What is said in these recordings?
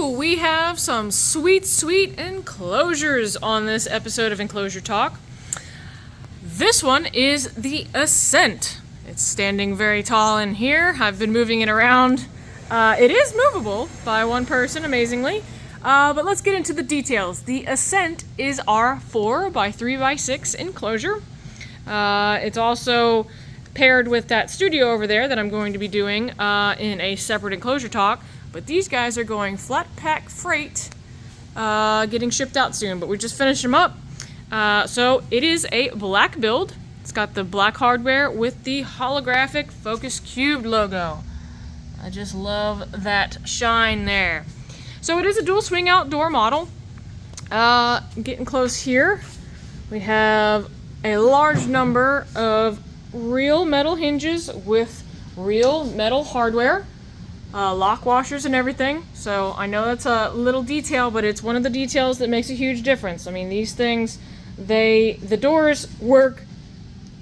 Woohoo! We have some sweet enclosures on this episode of Enclosure Talk. This one is the Ascent. It's standing very tall in here. I've been moving it around. It is movable by one person, amazingly. But let's get into the details. The Ascent is our 4x3x6 enclosure. It's also paired with that studio over there that I'm going to be doing in a separate Enclosure Talk. But these guys are going flat pack freight, getting shipped out soon. But we just finished them up. So it is a black build. It's got the black hardware with the holographic Focus Cubed logo. I just love that shine there. So it is a dual swing out door model. Getting close here, we have a large number of real metal hinges with real metal hardware. Lock washers and everything. So I know that's a little detail, but it's one of the details that makes a huge difference. I mean, these things, the doors work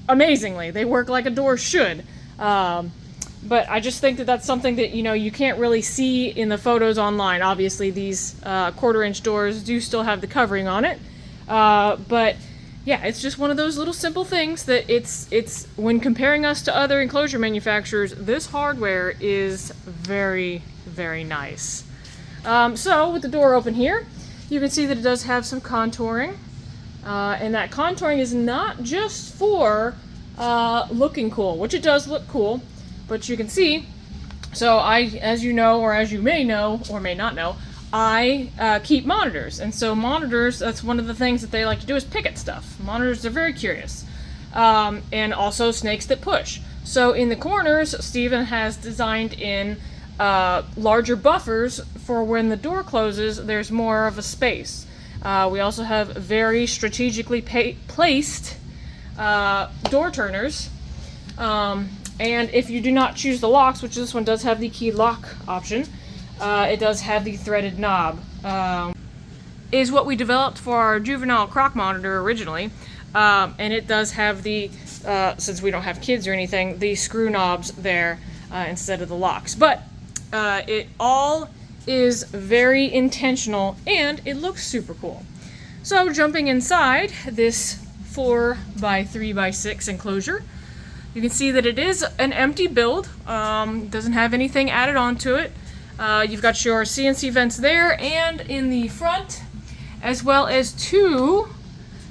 amazingly. They work like a door should. But I just think that that's something that, you can't really see in the photos online. Obviously, these 1/4-inch doors do still have the covering on it. But yeah, it's just one of those little simple things that it's when comparing us to other enclosure manufacturers, this hardware is very, very nice. So with the door open here, you can see that it does have some contouring. And that contouring is not just for looking cool, which it does look cool, but you can see, so as you know, or as you may know, or may not know, I keep monitors, and so monitors, that's one of the things that they like to do is pick at stuff. Monitors are very curious. And also snakes that push. So in the corners, Steven has designed in larger buffers for when the door closes, there's more of a space. We also have very strategically placed door turners. And if you do not choose the locks, which this one does have the key lock option, it does have the threaded knob. Is what we developed for our juvenile croc monitor originally. And it does have the, since we don't have kids or anything, the screw knobs there instead of the locks. But it all is very intentional and it looks super cool. So jumping inside this 4x3x6 enclosure, you can see that it is an empty build. Doesn't have anything added onto it. You've got your CNC vents there and in the front, as well as 2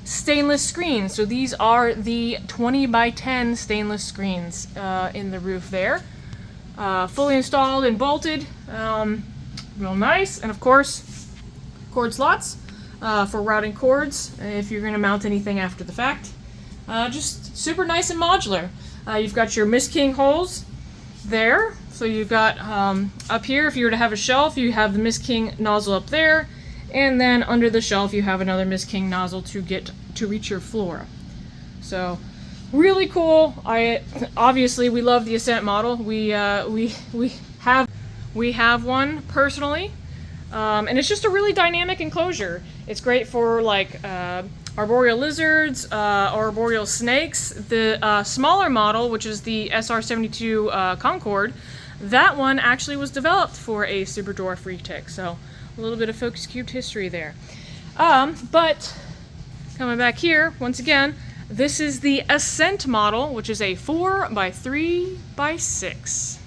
stainless screens. So these are the 20x10 stainless screens in the roof there. Fully installed and bolted. Real nice. And of course, cord slots for routing cords if you're going to mount anything after the fact. Just super nice and modular. You've got your Miss King holes there. So you've got up here, if you were to have a shelf, you have the Miss King nozzle up there, and then under the shelf you have another Miss King nozzle to reach your floor. So really cool. Obviously we love the Ascent model. We have one personally, and it's just a really dynamic enclosure. It's great for like arboreal lizards, arboreal snakes. The smaller model, which is the SR72 Concorde, that one actually was developed for a super dwarf retic, so a little bit of Focus Cubed history there. But coming back here, once again, this is the Ascent model, which is a 4x3x6.